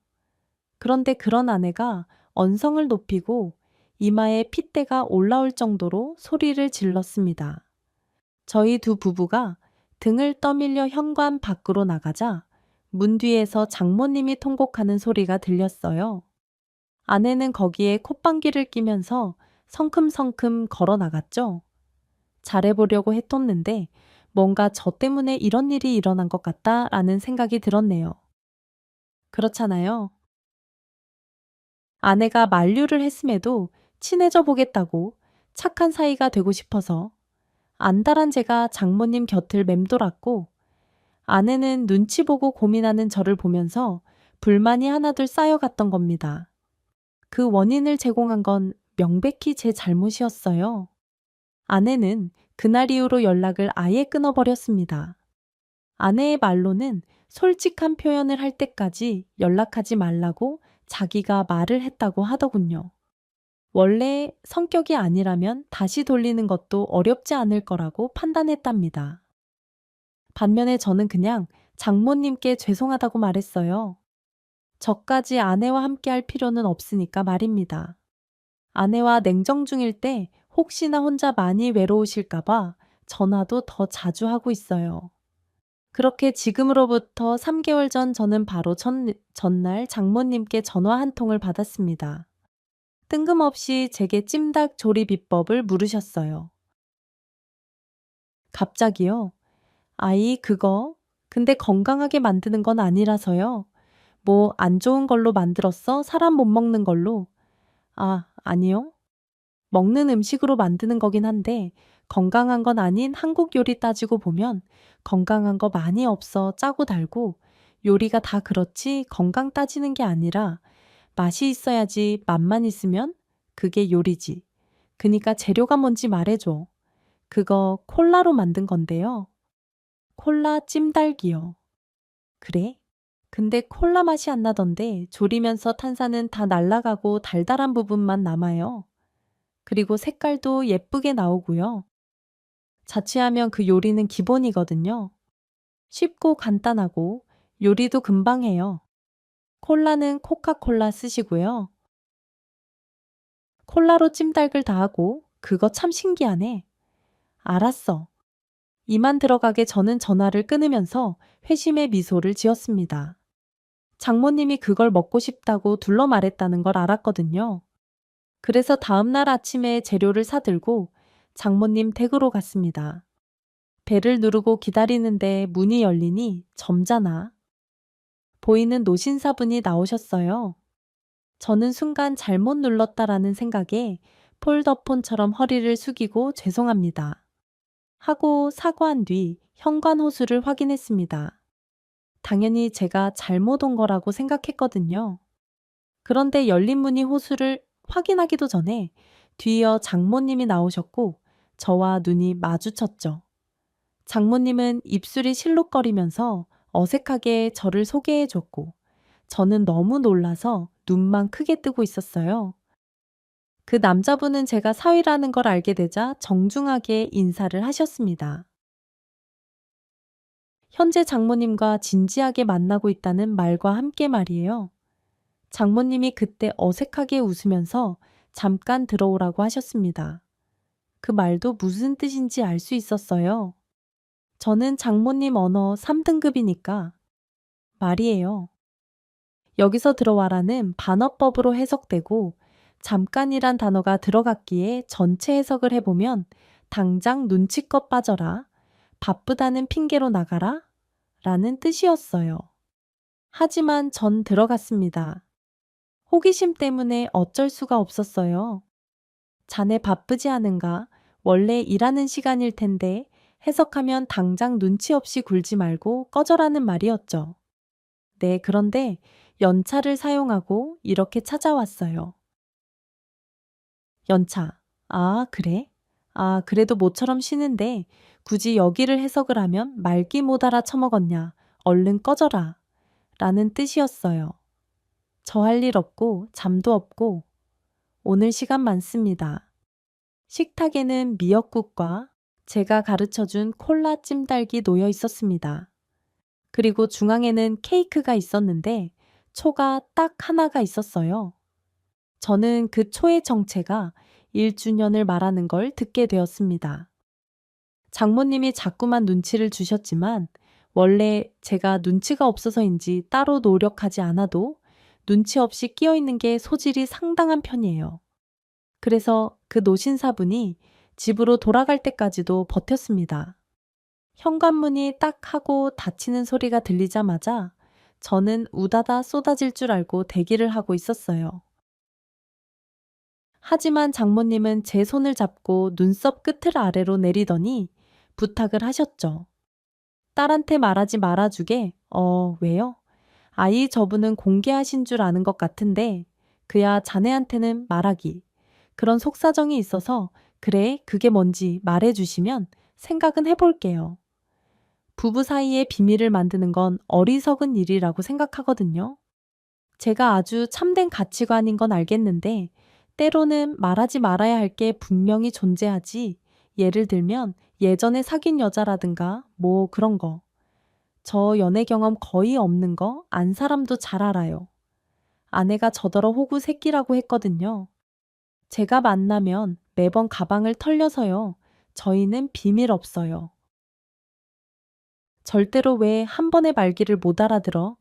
그런데 그런 아내가 언성을 높이고 이마에 핏대가 올라올 정도로 소리를 질렀습니다. 저희 두 부부가 등을 떠밀려 현관 밖으로 나가자 문 뒤에서 장모님이 통곡하는 소리가 들렸어요. 아내는 거기에 콧방귀를 끼면서 성큼성큼 걸어 나갔죠. 잘해보려고 해뒀는데 뭔가 저 때문에 이런 일이 일어난 것 같다라는 생각이 들었네요. 그렇잖아요. 아내가 만류를 했음에도 친해져 보겠다고 착한 사이가 되고 싶어서 안달한 제가 장모님 곁을 맴돌았고 아내는 눈치 보고 고민하는 저를 보면서 불만이 하나둘 쌓여갔던 겁니다. 그 원인을 제공한 건 명백히 제 잘못이었어요. 아내는 그날 이후로 연락을 아예 끊어버렸습니다. 아내의 말로는 솔직한 표현을 할 때까지 연락하지 말라고 자기가 말을 했다고 하더군요. 원래 성격이 아니라면 다시 돌리는 것도 어렵지 않을 거라고 판단했답니다. 반면에 저는 그냥 장모님께 죄송하다고 말했어요. 저까지 아내와 함께 할 필요는 없으니까 말입니다. 아내와 냉정 중일 때 혹시나 혼자 많이 외로우실까봐 전화도 더 자주 하고 있어요. 그렇게 지금으로부터 3개월 전 저는 바로 전날 장모님께 전화 한 통을 받았습니다. 뜬금없이 제게 찜닭 조리 비법을 물으셨어요. 갑자기요? 아이, 그거? 근데 건강하게 만드는 건 아니라서요. 뭐 안 좋은 걸로 만들었어? 사람 못 먹는 걸로? 아, 아니요. 먹는 음식으로 만드는 거긴 한데 건강한 건 아닌 한국 요리 따지고 보면 건강한 거 많이 없어 짜고 달고 요리가 다 그렇지 건강 따지는 게 아니라 맛이 있어야지 맛만 있으면 그게 요리지. 그니까 재료가 뭔지 말해줘. 그거 콜라로 만든 건데요. 콜라 찜달기요. 그래? 근데 콜라 맛이 안 나던데 졸이면서 탄산은 다 날아가고 달달한 부분만 남아요. 그리고 색깔도 예쁘게 나오고요. 자취하면 그 요리는 기본이거든요. 쉽고 간단하고 요리도 금방 해요. 콜라는 코카콜라 쓰시고요. 콜라로 찜닭을 다 하고 그거 참 신기하네. 알았어. 이만 들어가게 저는 전화를 끊으면서 회심의 미소를 지었습니다. 장모님이 그걸 먹고 싶다고 둘러 말했다는 걸 알았거든요. 그래서 다음날 아침에 재료를 사들고 장모님 댁으로 갔습니다. 배를 누르고 기다리는데 문이 열리니 점잖아 보이는 노신사분이 나오셨어요. 저는 순간 잘못 눌렀다라는 생각에 폴더폰처럼 허리를 숙이고 죄송합니다. 하고 사과한 뒤 현관 호수를 확인했습니다. 당연히 제가 잘못 온 거라고 생각했거든요. 그런데 열린 문이 호수를 확인하기도 전에 뒤이어 장모님이 나오셨고 저와 눈이 마주쳤죠. 장모님은 입술이 실룩거리면서 어색하게 저를 소개해 줬고 저는 너무 놀라서 눈만 크게 뜨고 있었어요. 그 남자분은 제가 사위라는 걸 알게 되자 정중하게 인사를 하셨습니다. 현재 장모님과 진지하게 만나고 있다는 말과 함께 말이에요. 장모님이 그때 어색하게 웃으면서 잠깐 들어오라고 하셨습니다. 그 말도 무슨 뜻인지 알 수 있었어요. 저는 장모님 언어 3등급이니까 말이에요. 여기서 들어와라는 반어법으로 해석되고 잠깐이란 단어가 들어갔기에 전체 해석을 해보면 당장 눈치껏 빠져라, 바쁘다는 핑계로 나가라 라는 뜻이었어요. 하지만 전 들어갔습니다. 호기심 때문에 어쩔 수가 없었어요. 자네 바쁘지 않은가? 원래 일하는 시간일 텐데 해석하면 당장 눈치 없이 굴지 말고 꺼져라는 말이었죠. 네, 그런데 연차를 사용하고 이렇게 찾아왔어요. 연차. 아, 그래? 아, 그래도 모처럼 쉬는데 굳이 여기를 해석을 하면 말귀 못 알아 처먹었냐. 얼른 꺼져라. 라는 뜻이었어요. 저 할 일 없고 잠도 없고 오늘 시간 많습니다. 식탁에는 미역국과 제가 가르쳐준 콜라 찜닭이 놓여 있었습니다. 그리고 중앙에는 케이크가 있었는데 초가 딱 하나가 있었어요. 저는 그 초의 정체가 1주년을 말하는 걸 듣게 되었습니다. 장모님이 자꾸만 눈치를 주셨지만 원래 제가 눈치가 없어서인지 따로 노력하지 않아도 눈치 없이 끼어 있는 게 소질이 상당한 편이에요. 그래서 그 노신사분이 집으로 돌아갈 때까지도 버텼습니다. 현관문이 딱 하고 닫히는 소리가 들리자마자 저는 우다다 쏟아질 줄 알고 대기를 하고 있었어요. 하지만 장모님은 제 손을 잡고 눈썹 끝을 아래로 내리더니 부탁을 하셨죠. 딸한테 말하지 말아주게. 왜요? 아이 저분은 공개하신 줄 아는 것 같은데 그야 자네한테는 말하기. 그런 속사정이 있어서 그래 그게 뭔지 말해주시면 생각은 해볼게요. 부부 사이의 비밀을 만드는 건 어리석은 일이라고 생각하거든요. 제가 아주 참된 가치관인 건 알겠는데 때로는 말하지 말아야 할 게 분명히 존재하지. 예를 들면 예전에 사귄 여자라든가 뭐 그런 거. 저 연애 경험 거의 없는 거 안 사람도 잘 알아요. 아내가 저더러 호구 새끼라고 했거든요. 제가 만나면 매번 가방을 털려서요. 저희는 비밀 없어요. 절대로 왜 한 번의 말귀를 못 알아들어?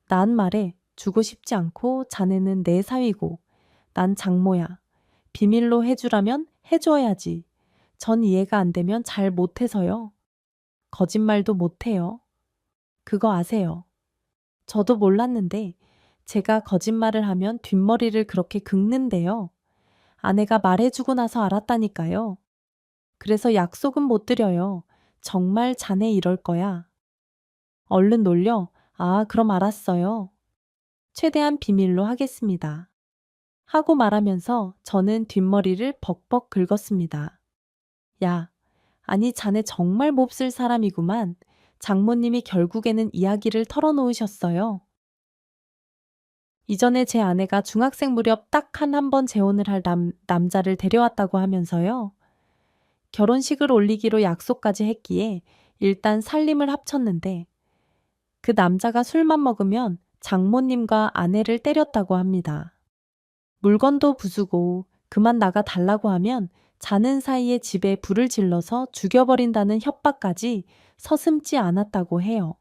난 말해 주고 싶지 않고 자네는 내 사위고 난 장모야. 비밀로 해주라면 해줘야지. 전 이해가 안 되면 잘 못해서요. 거짓말도 못해요. 그거 아세요? 저도 몰랐는데 제가 거짓말을 하면 뒷머리를 그렇게 긁는데요. 아내가 말해주고 나서 알았다니까요. 그래서 약속은 못 드려요. 정말 자네 이럴 거야. 얼른 놀려. 아, 그럼 알았어요. 최대한 비밀로 하겠습니다. 하고 말하면서 저는 뒷머리를 벅벅 긁었습니다. 야, 아니 자네 정말 몹쓸 사람이구만. 장모님이 결국에는 이야기를 털어놓으셨어요. 이전에 제 아내가 중학생 무렵 딱 한 번 재혼을 할 남자를 데려왔다고 하면서요. 결혼식을 올리기로 약속까지 했기에 일단 살림을 합쳤는데 그 남자가 술만 먹으면 장모님과 아내를 때렸다고 합니다. 물건도 부수고 그만 나가 달라고 하면 자는 사이에 집에 불을 질러서 죽여버린다는 협박까지 서슴지 않았다고 해요.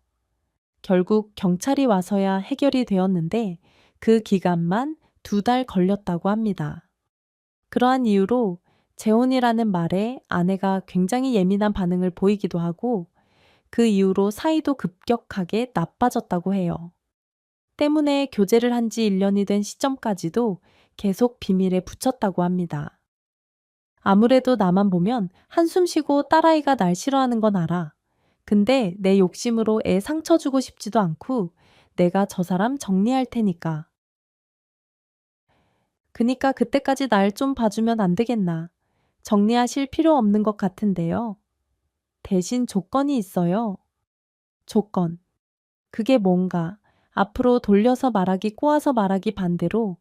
결국 경찰이 와서야 해결이 되었는데 그 기간만 2달 걸렸다고 합니다. 그러한 이유로 재혼이라는 말에 아내가 굉장히 예민한 반응을 보이기도 하고 그 이후로 사이도 급격하게 나빠졌다고 해요. 때문에 교제를 한 지 1년이 된 시점까지도 계속 비밀에 붙였다고 합니다. 아무래도 나만 보면 한숨 쉬고 딸아이가 날 싫어하는 건 알아. 근데 내 욕심으로 애 상처 주고 싶지도 않고 내가 저 사람 정리할 테니까. 그니까 그때까지 날 좀 봐주면 안 되겠나. 정리하실 필요 없는 것 같은데요. 대신 조건이 있어요. 조건. 그게 뭔가 앞으로 돌려서 말하기 꼬아서 말하기 반대로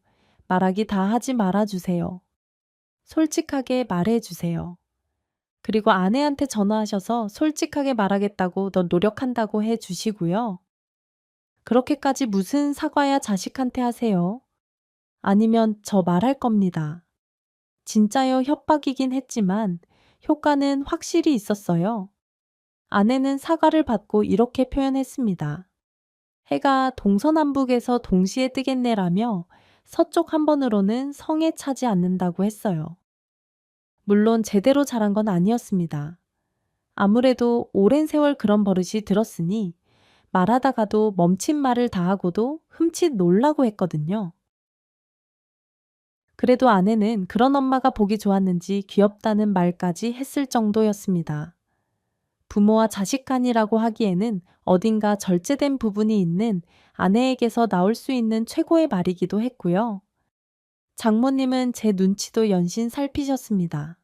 말하기 다 하지 말아주세요. 솔직하게 말해주세요. 그리고 아내한테 전화하셔서 솔직하게 말하겠다고 너 노력한다고 해주시고요. 그렇게까지 무슨 사과야 자식한테 하세요. 아니면 저 말할 겁니다. 진짜요 협박이긴 했지만 효과는 확실히 있었어요. 아내는 사과를 받고 이렇게 표현했습니다. 해가 동서남북에서 동시에 뜨겠네라며 서쪽 한 번으로는 성에 차지 않는다고 했어요. 물론 제대로 자란 건 아니었습니다. 아무래도 오랜 세월 그런 버릇이 들었으니 말하다가도 멈칫 말을 다 하고도 흠칫 놀라고 했거든요. 그래도 아내는 그런 엄마가 보기 좋았는지 귀엽다는 말까지 했을 정도였습니다. 부모와 자식 간이라고 하기에는 어딘가 절제된 부분이 있는 아내에게서 나올 수 있는 최고의 말이기도 했고요. 장모님은 제 눈치도 연신 살피셨습니다.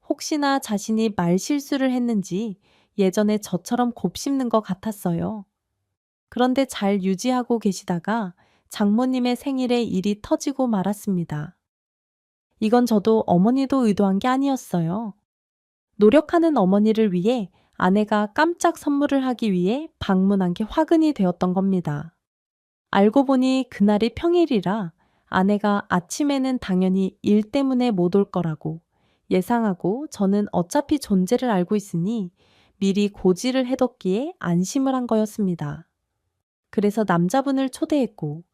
혹시나 자신이 말 실수를 했는지 예전에 저처럼 곱씹는 것 같았어요. 그런데 잘 유지하고 계시다가 장모님의 생일에 일이 터지고 말았습니다. 이건 저도 어머니도 의도한 게 아니었어요. 노력하는 어머니를 위해 아내가 깜짝 선물을 하기 위해 방문한 게 화근이 되었던 겁니다. 알고 보니 그날이 평일이라 아내가 아침에는 당연히 일 때문에 못 올 거라고 예상하고 저는 어차피 존재를 알고 있으니 미리 고지를 해뒀기에 안심을 한 거였습니다. 그래서 남자분을 초대했고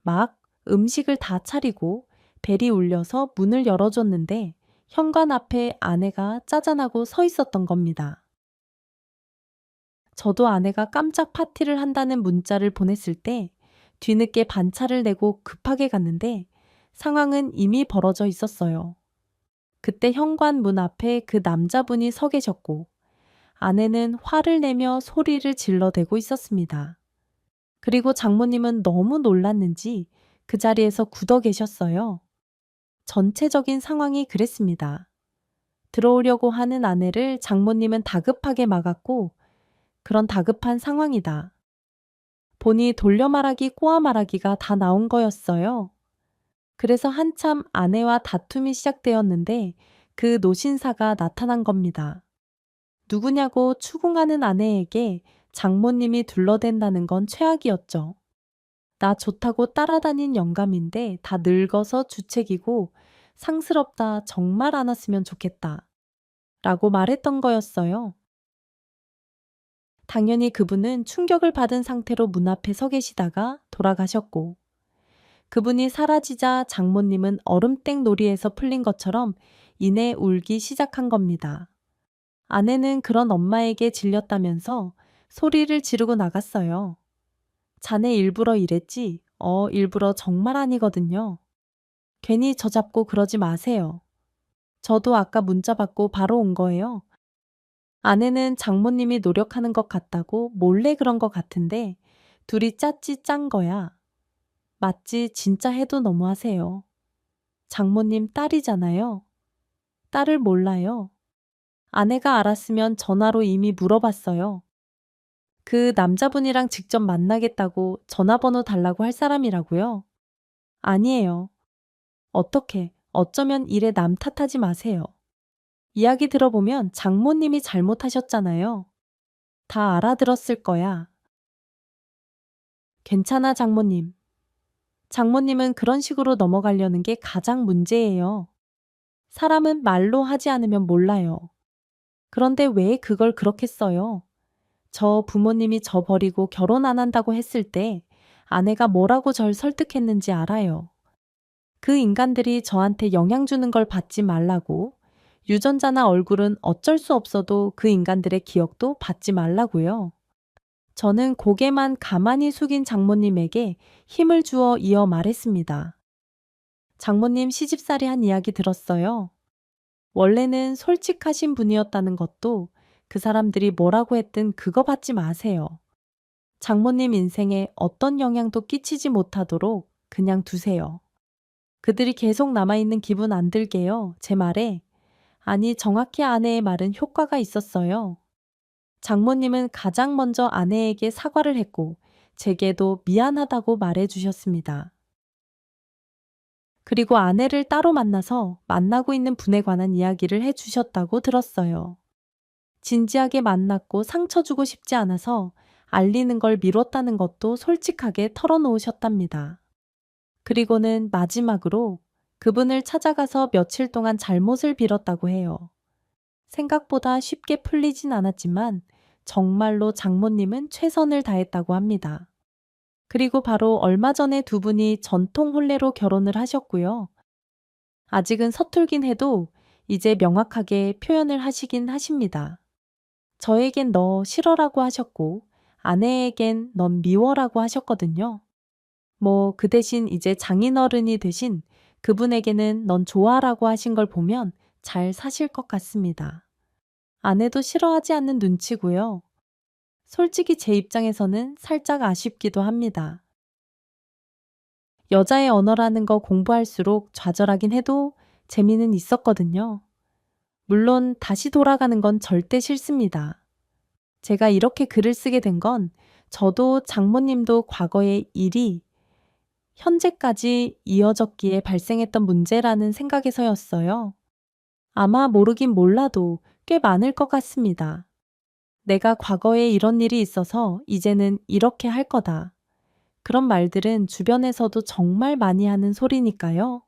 막 음식을 다 차리고 벨이 울려서 문을 열어줬는데 현관 앞에 아내가 짜잔하고 서 있었던 겁니다. 저도 아내가 깜짝 파티를 한다는 문자를 보냈을 때 뒤늦게 반차를 내고 급하게 갔는데 상황은 이미 벌어져 있었어요. 그때 현관 문 앞에 그 남자분이 서 계셨고 아내는 화를 내며 소리를 질러대고 있었습니다. 그리고 장모님은 너무 놀랐는지 그 자리에서 굳어 계셨어요. 전체적인 상황이 그랬습니다. 들어오려고 하는 아내를 장모님은 다급하게 막았고 그런 다급한 상황이다. 보니 돌려 말하기 꼬아 말하기가 다 나온 거였어요. 그래서 한참 아내와 다툼이 시작되었는데 그 노신사가 나타난 겁니다. 누구냐고 추궁하는 아내에게 장모님이 둘러댄다는 건 최악이었죠. 나 좋다고 따라다닌 영감인데 다 늙어서 주책이고 상스럽다 정말 안 왔으면 좋겠다. 라고 말했던 거였어요. 당연히 그분은 충격을 받은 상태로 문 앞에 서 계시다가 돌아가셨고 그분이 사라지자 장모님은 얼음땡 놀이에서 풀린 것처럼 이내 울기 시작한 겁니다. 아내는 그런 엄마에게 질렸다면서 소리를 지르고 나갔어요. 자네 일부러 이랬지? 일부러 정말 아니거든요. 괜히 저 잡고 그러지 마세요. 저도 아까 문자 받고 바로 온 거예요. 아내는 장모님이 노력하는 것 같다고 몰래 그런 것 같은데 둘이 짰지 짠 거야. 맞지 진짜 해도 너무하세요. 장모님 딸이잖아요. 딸을 몰라요. 아내가 알았으면 전화로 이미 물어봤어요. 그 남자분이랑 직접 만나겠다고 전화번호 달라고 할 사람이라고요? 아니에요. 어떻게, 어쩌면 일에 남 탓하지 마세요. 이야기 들어보면 장모님이 잘못하셨잖아요. 다 알아들었을 거야. 괜찮아, 장모님. 장모님은 그런 식으로 넘어가려는 게 가장 문제예요. 사람은 말로 하지 않으면 몰라요. 그런데 왜 그걸 그렇게 써요? 저 부모님이 저 버리고 결혼 안 한다고 했을 때 아내가 뭐라고 절 설득했는지 알아요. 그 인간들이 저한테 영향 주는 걸 받지 말라고, 유전자나 얼굴은 어쩔 수 없어도 그 인간들의 기억도 받지 말라고요. 저는 고개만 가만히 숙인 장모님에게 힘을 주어 이어 말했습니다. 장모님 시집살이 한 이야기 들었어요. 원래는 솔직하신 분이었다는 것도 그 사람들이 뭐라고 했든 그거 받지 마세요. 장모님 인생에 어떤 영향도 끼치지 못하도록 그냥 두세요. 그들이 계속 남아있는 기분 안 들게요. 제 말에. 아니, 정확히 아내의 말은 효과가 있었어요. 장모님은 가장 먼저 아내에게 사과를 했고 제게도 미안하다고 말해 주셨습니다. 그리고 아내를 따로 만나서 만나고 있는 분에 관한 이야기를 해 주셨다고 들었어요. 진지하게 만났고 상처 주고 싶지 않아서 알리는 걸 미뤘다는 것도 솔직하게 털어놓으셨답니다. 그리고는 마지막으로 그분을 찾아가서 며칠 동안 잘못을 빌었다고 해요. 생각보다 쉽게 풀리진 않았지만 정말로 장모님은 최선을 다했다고 합니다. 그리고 바로 얼마 전에 두 분이 전통 혼례로 결혼을 하셨고요. 아직은 서툴긴 해도 이제 명확하게 표현을 하시긴 하십니다. 저에겐 너 싫어라고 하셨고 아내에겐 넌 미워라고 하셨거든요. 뭐 그 대신 이제 장인어른이 되신 그분에게는 넌 좋아라고 하신 걸 보면 잘 사실 것 같습니다. 아내도 싫어하지 않는 눈치고요. 솔직히 제 입장에서는 살짝 아쉽기도 합니다. 여자의 언어라는 거 공부할수록 좌절하긴 해도 재미는 있었거든요. 물론 다시 돌아가는 건 절대 싫습니다. 제가 이렇게 글을 쓰게 된 건 저도 장모님도 과거의 일이 현재까지 이어졌기에 발생했던 문제라는 생각에서였어요. 아마 모르긴 몰라도 꽤 많을 것 같습니다. 내가 과거에 이런 일이 있어서 이제는 이렇게 할 거다. 그런 말들은 주변에서도 정말 많이 하는 소리니까요.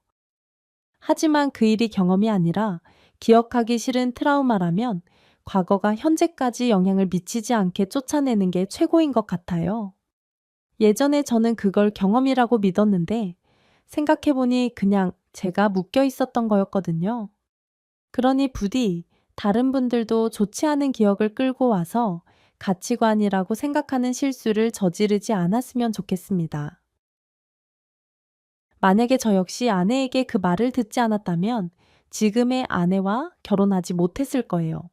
하지만 그 일이 경험이 아니라 기억하기 싫은 트라우마라면 과거가 현재까지 영향을 미치지 않게 쫓아내는 게 최고인 것 같아요. 예전에 저는 그걸 경험이라고 믿었는데 생각해보니 그냥 제가 묶여 있었던 거였거든요. 그러니 부디 다른 분들도 좋지 않은 기억을 끌고 와서 가치관이라고 생각하는 실수를 저지르지 않았으면 좋겠습니다. 만약에 저 역시 아내에게 그 말을 듣지 않았다면 지금의 아내와 결혼하지 못했을 거예요.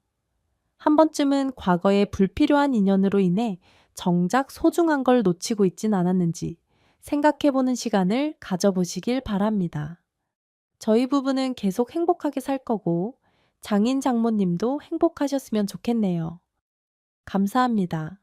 한 번쯤은 과거의 불필요한 인연으로 인해 정작 소중한 걸 놓치고 있진 않았는지 생각해보는 시간을 가져보시길 바랍니다. 저희 부부는 계속 행복하게 살 거고 장인 장모님도 행복하셨으면 좋겠네요. 감사합니다.